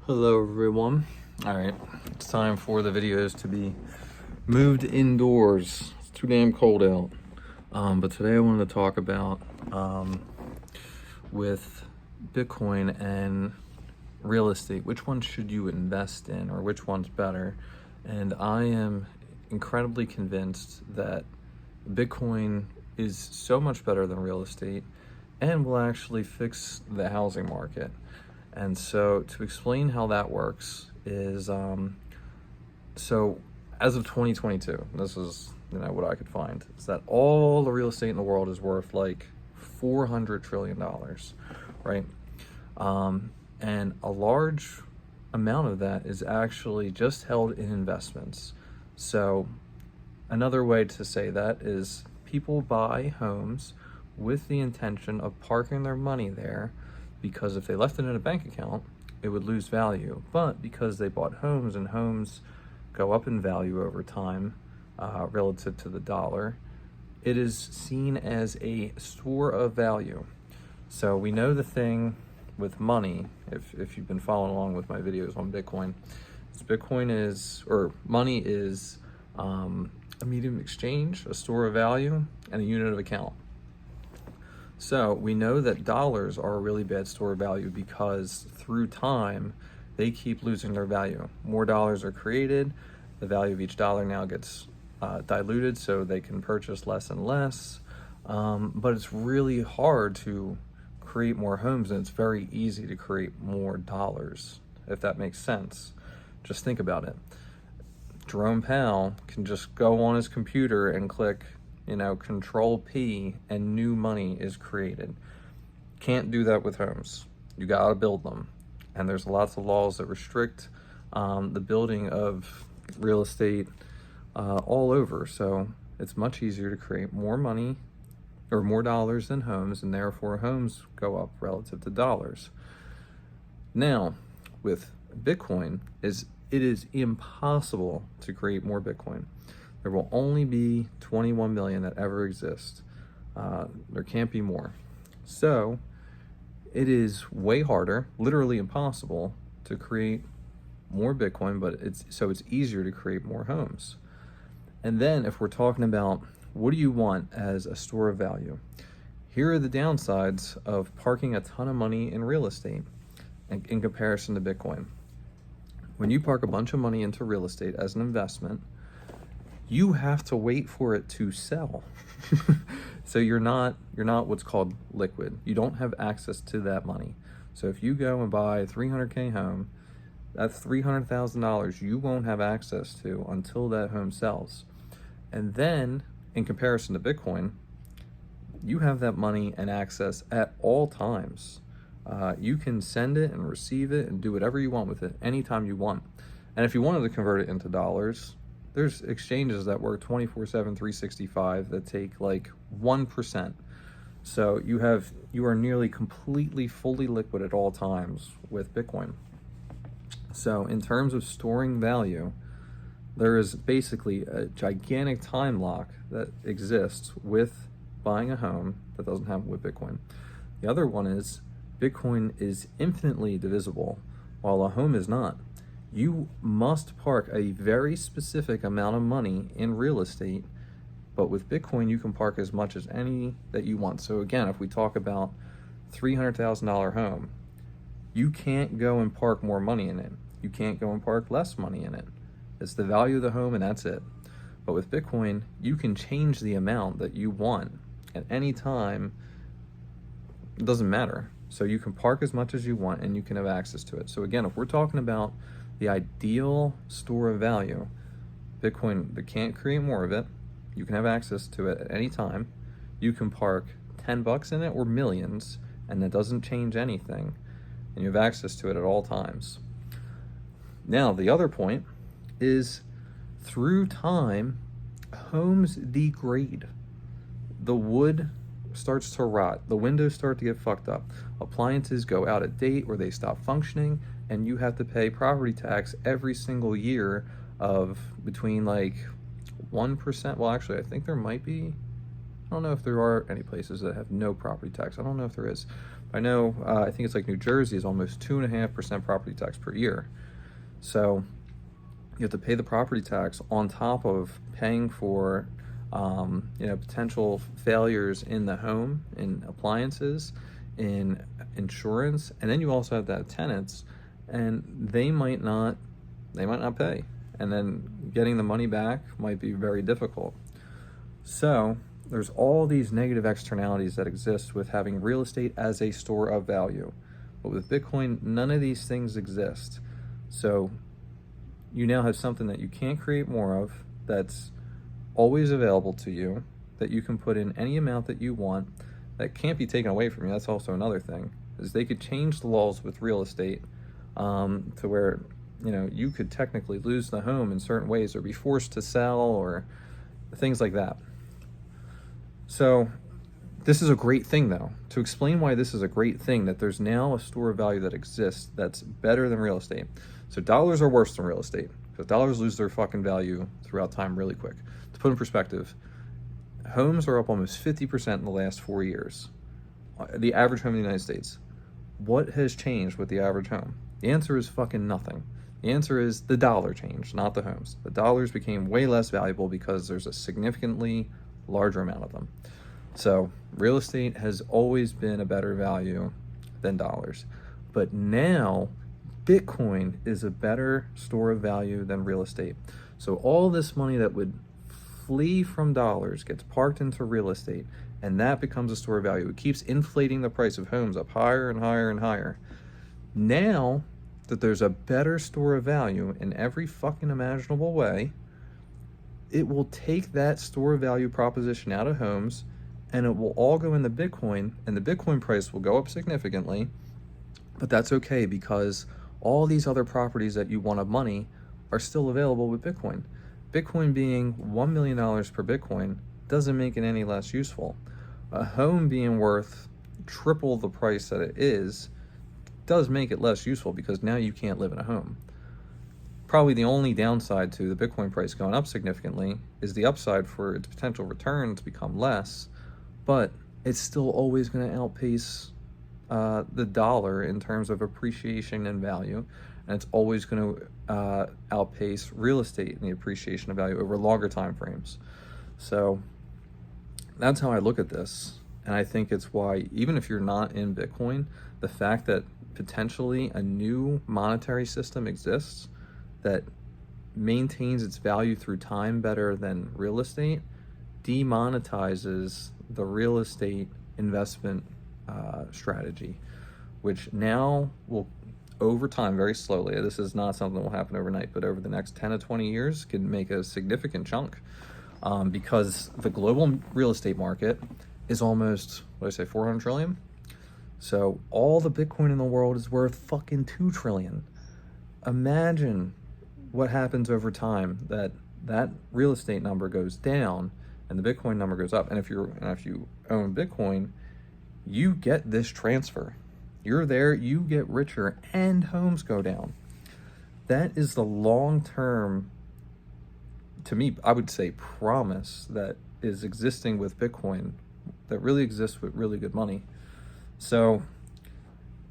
Hello everyone. All right, it's time for the videos to be moved indoors. It's too damn cold out. But today I wanted to talk about with Bitcoin and real estate, which one should you invest in or which one's better? And I am incredibly convinced that Bitcoin is so much better than real estate and will actually fix the housing market. And so to explain how that works is, so as of 2022, this is, what I could find, is that all the real estate in the world is worth like $400 trillion, right? And a large amount of that is actually just held in investments. So another way to say that is people buy homes with the intention of parking their money there, because if they left it in a bank account, it would lose value. But because they bought homes and homes go up in value over time relative to the dollar, it is seen as a store of value. So we know the thing with money, if you've been following along with my videos on Bitcoin, money is a medium of exchange, a store of value, and a unit of account. So we know that dollars are a really bad store of value because through time, they keep losing their value. More dollars are created, the value of each dollar now gets diluted so they can purchase less and less. But it's really hard to create more homes, and it's very easy to create more dollars, if that makes sense. Just think about it. Jerome Powell can just go on his computer and click Control P, and new money is created. Can't do that with homes. You gotta build them. And there's lots of laws that restrict the building of real estate all over. So it's much easier to create more money or more dollars than homes, and therefore homes go up relative to dollars. Now, with Bitcoin, it is impossible to create more Bitcoin. There will only be 21 million that ever exist. There can't be more. So it is way harder, literally impossible, to create more Bitcoin, but it's easier to create more homes. And then if we're talking about what do you want as a store of value, here are the downsides of parking a ton of money in real estate in comparison to Bitcoin. When you park a bunch of money into real estate as an investment, you have to wait for it to sell. So you're not what's called liquid. You don't have access to that money. So if you go and buy a $300K home, that's $300,000 you won't have access to until that home sells. And then in comparison to Bitcoin, you have that money and access at all times. You can send it and receive it and do whatever you want with it anytime you want. And if you wanted to convert it into dollars, there's exchanges that work 24/7, 365 that take like 1%. So you are nearly completely fully liquid at all times with Bitcoin. So in terms of storing value, there is basically a gigantic time lock that exists with buying a home that doesn't happen with Bitcoin. The other one is Bitcoin is infinitely divisible, while a home is not. You must park a very specific amount of money in real estate, but with Bitcoin, you can park as much as any that you want. So again, if we talk about $300,000 home, you can't go and park more money in it. You can't go and park less money in it. It's the value of the home and that's it. But with Bitcoin, you can change the amount that you want at any time. It doesn't matter. So you can park as much as you want and you can have access to it. So again, if we're talking about the ideal store of value, Bitcoin, they can't create more of it. You can have access to it at any time. You can park $10 in it or millions, and that doesn't change anything. And you have access to it at all times. Now, the other point is through time, homes degrade. The wood starts to rot. The windows start to get fucked up. Appliances go out of date or they stop functioning, and you have to pay property tax every single year of between like 1%. Well, actually, I think there might be. I don't know if there are any places that have no property tax. I don't know if there is. I know, I think it's like New Jersey is almost 2.5% property tax per year. So you have to pay the property tax on top of paying for, potential failures in the home, in appliances, in insurance, and then you also have that tenants, and they might not pay, and then getting the money back might be very difficult. So there's all these negative externalities that exist with having real estate as a store of value. But with Bitcoin, none of these things exist. So you now have something that you can't create more of, that's always available to you, that you can put in any amount that you want, that can't be taken away from you. That's also another thing, is they could change the laws with real estate to where, you could technically lose the home in certain ways or be forced to sell or things like that. So this is a great thing, though. To explain why this is a great thing, that there's now a store of value that exists that's better than real estate. So dollars are worse than real estate, because dollars lose their fucking value throughout time really quick. To put in perspective, homes are up almost 50% in the last 4 years. The average home in the United States. What has changed with the average home? The answer is fucking nothing. The answer is the dollar changed, not the homes. The dollars became way less valuable because there's a significantly larger amount of them. So real estate has always been a better value than dollars. But now Bitcoin is a better store of value than real estate. So all this money that would flee from dollars gets parked into real estate, and that becomes a store of value. It keeps inflating the price of homes up higher and higher and higher. Now that there's a better store of value in every fucking imaginable way, it will take that store of value proposition out of homes, and it will all go into Bitcoin, and the Bitcoin price will go up significantly. But that's okay, because all these other properties that you want of money are still available with Bitcoin. Bitcoin being $1 million per Bitcoin doesn't make it any less useful. A home being worth triple the price that it is does make it less useful, because now you can't live in a home. Probably the only downside to the Bitcoin price going up significantly is the upside for its potential return to become less, but it's still always going to outpace the dollar in terms of appreciation and value, and it's always going to outpace real estate in the appreciation of value over longer time frames. So that's how I look at this, and I think it's why, even if you're not in Bitcoin, the fact that potentially a new monetary system exists that maintains its value through time better than real estate demonetizes the real estate investment strategy, which now will, over time, very slowly, this is not something that will happen overnight, but over the next 10 to 20 years can make a significant chunk, because the global real estate market is almost, 400 trillion? So all the Bitcoin in the world is worth fucking 2 trillion. Imagine what happens over time, that real estate number goes down and the Bitcoin number goes up. And if you own Bitcoin, you get this transfer. You're there, you get richer, and homes go down. That is the long-term, to me, I would say, promise that is existing with Bitcoin, that really exists with really good money. So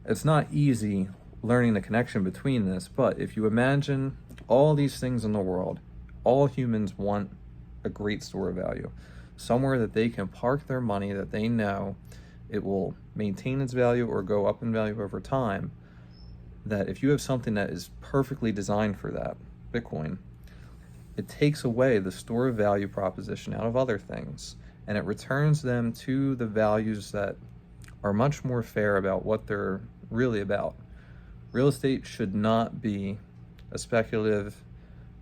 it's not easy learning the connection between this, but if you imagine all these things in the world, all humans want a great store of value, somewhere that they can park their money, that they know it will maintain its value or go up in value over time. That if you have something that is perfectly designed for that, Bitcoin, it takes away the store of value proposition out of other things, and it returns them to the values that are much more fair about what they're really about. Real estate should not be a speculative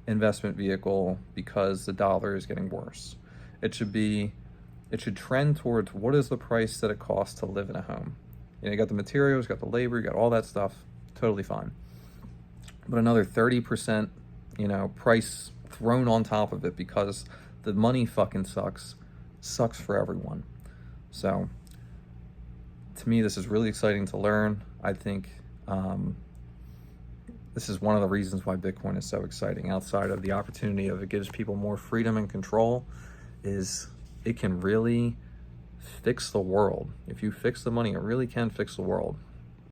investment vehicle because the dollar is getting worse. It should trend towards what is the price that it costs to live in a home. You got the materials, you got the labor, you got all that stuff, totally fine. But another 30%, price thrown on top of it because the money fucking sucks for everyone. So to me, this is really exciting to learn. I think this is one of the reasons why Bitcoin is so exciting, outside of the opportunity of it gives people more freedom and control, is it can really fix the world. If you fix the money, it really can fix the world.